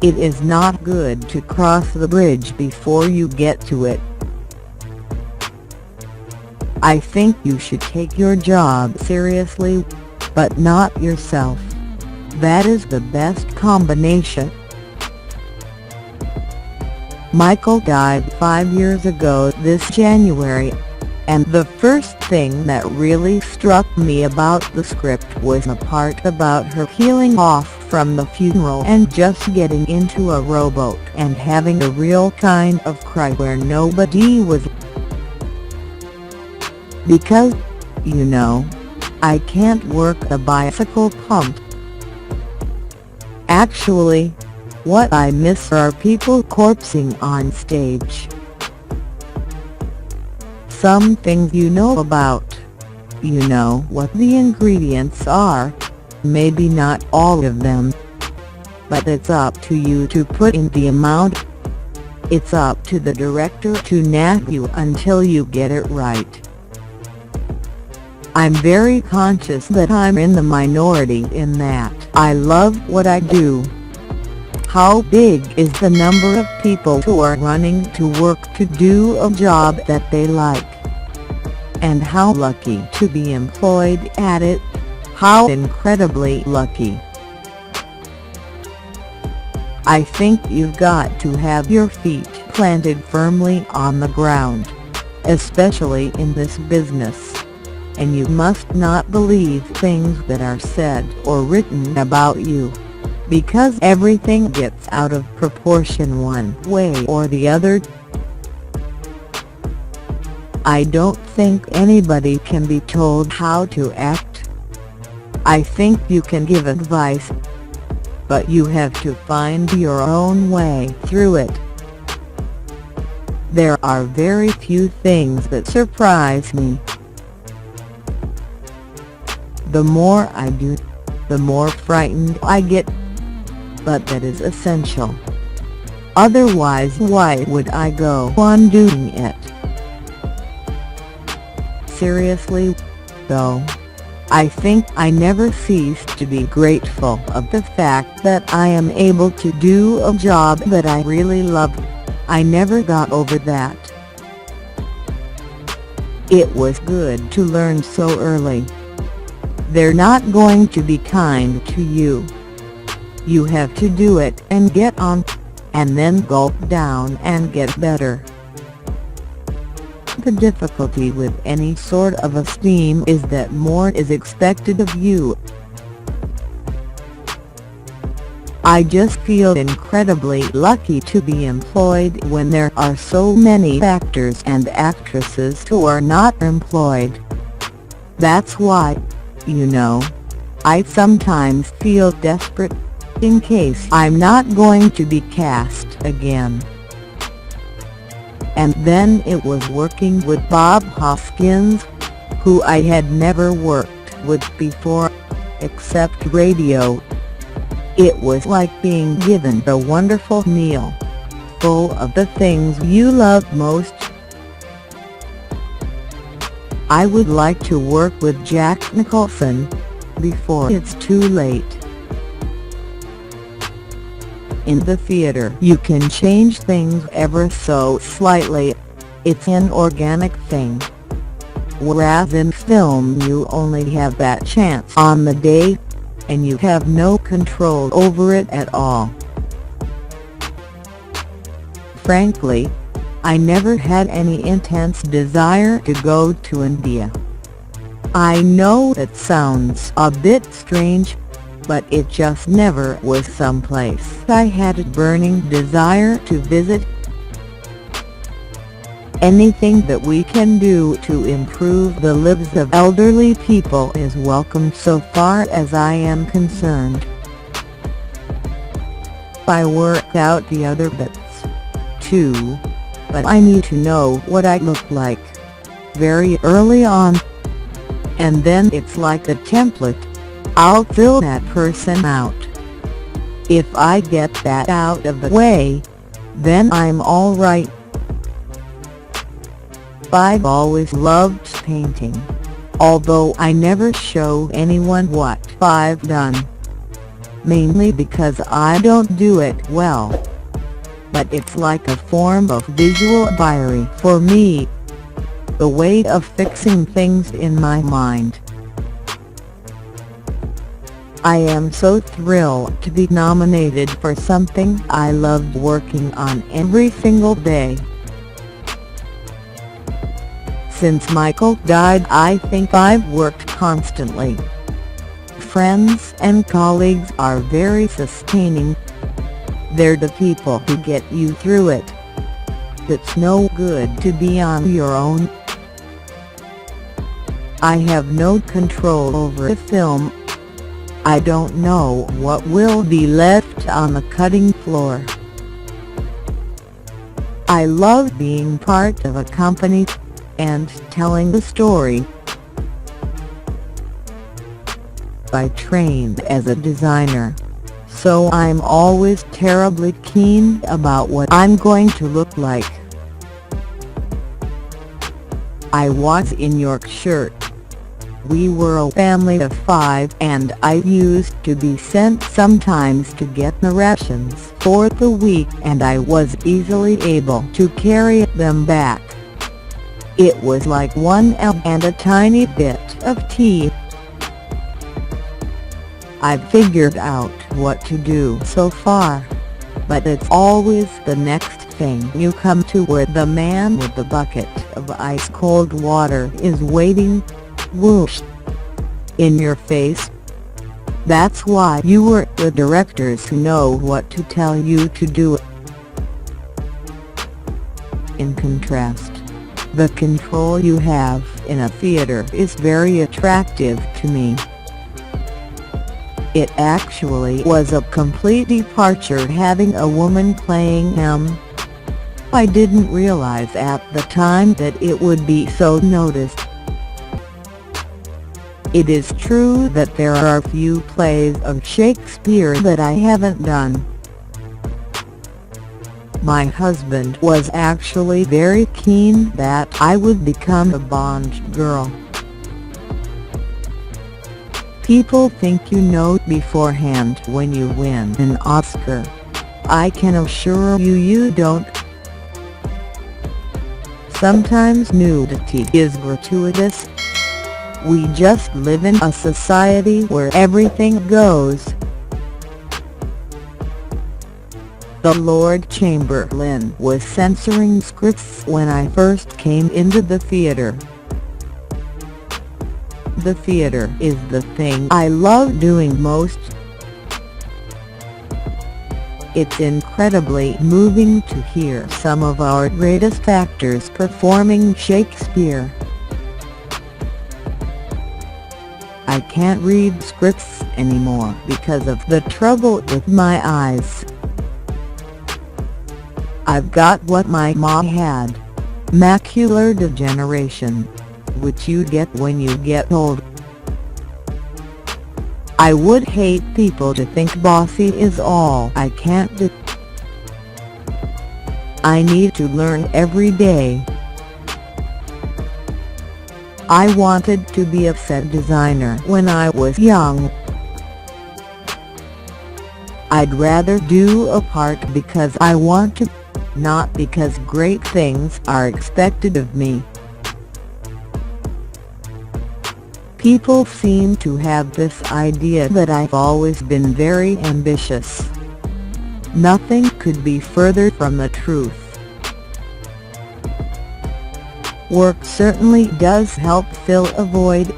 It is not good to cross the bridge before you get to it. I think you should take your job seriously, but not yourself. That is the best combination. Michael died 5 years ago this January, and the first thing that really struck me about the script was the part about her healing off from the funeral and just getting into a rowboat and having a real kind of cry where nobody was. Because, you know, I can't work a bicycle pump. Actually, what I miss are people corpsing on stage. Some things you know about. You know what the ingredients are, maybe not all of them. But it's up to you to put in the amount. It's up to the director to nag you until you get it right. I'm very conscious that I'm in the minority in that I love what I do. How big is the number of people who are running to work to do a job that they like? And how lucky to be employed at it, how incredibly lucky. I think you've got to have your feet planted firmly on the ground, especially in this business. And you must not believe things that are said or written about you, because everything gets out of proportion one way or the other. I don't think anybody can be told how to act. I think you can give advice, but you have to find your own way through it. There are very few things that surprise me. The more I do, the more frightened I get. But that is essential. Otherwise, why would I go on doing it? Seriously, though, I think I never cease to be grateful of the fact that I am able to do a job that I really love. I never got over that. It was good to learn so early. They're not going to be kind to you. You have to do it and get on, and then gulp down and get better. The difficulty with any sort of esteem is that more is expected of you. I just feel incredibly lucky to be employed when there are so many actors and actresses who are not employed. That's why, you know, I sometimes feel desperate, in case I'm not going to be cast again. And then it was working with Bob Hoskins, who I had never worked with before, except radio. It was like being given a wonderful meal, full of the things you love most. I would like to work with Jack Nicholson, before it's too late. In the theater you can change things ever so slightly. It's an organic thing. Whereas in film you only have that chance on the day, and you have no control over it at all. Frankly, I never had any intense desire to go to India. I know it sounds a bit strange, but it just never was someplace I had a burning desire to visit. Anything that we can do to improve the lives of elderly people is welcome so far as I am concerned. I work out the other bits, too, but I need to know what I look like very early on. And then it's like a template. I'll fill that person out. If I get that out of the way, then I'm all right. I've always loved painting, although I never show anyone what I've done. mainly because I don't do it well. But it's like a form of visual diary for me, a way of fixing things in my mind. I am so thrilled to be nominated for something I loved working on every single day. Since Michael died, I think I've worked constantly. Friends and colleagues are very sustaining. They're the people who get you through it. It's no good to be on your own. I have no control over the film. I don't know what will be left on the cutting floor. I love being part of a company and telling the story. I trained as a designer, so I'm always terribly keen about what I'm going to look like. I was in Yorkshire. We were a family of 5 and I used to be sent sometimes to get the rations for the week, and I was easily able to carry them back. It was like 1 egg and a tiny bit of tea. I've figured out what to do so far, but it's always the next thing you come to where the man with the bucket of ice-cold water is waiting, whoosh, in your face. That's why you work with directors who know what to tell you to do. In contrast, the control you have in a theater is very attractive to me. It actually was a complete departure having a woman playing him. I didn't realize at the time that it would be so noticed. It is true that there are few plays of Shakespeare that I haven't done. My husband was actually very keen that I would become a Bond girl. People think you know beforehand when you win an Oscar. I can assure you you don't. Sometimes nudity is gratuitous. We just live in a society where everything goes. The Lord Chamberlain was censoring scripts when I first came into the theatre. The theatre is the thing I love doing most. It's incredibly moving to hear some of our greatest actors performing Shakespeare. I can't read scripts anymore because of the trouble with my eyes. I've got what my mom had, macular degeneration, which you get when you get old. I would hate people to think bossy is all I can't do. I need to learn every day. I wanted to be a set designer when I was young. I'd rather do a part because I want to, not because great things are expected of me. People seem to have this idea that I've always been very ambitious. Nothing could be further from the truth. Work certainly does help fill a void,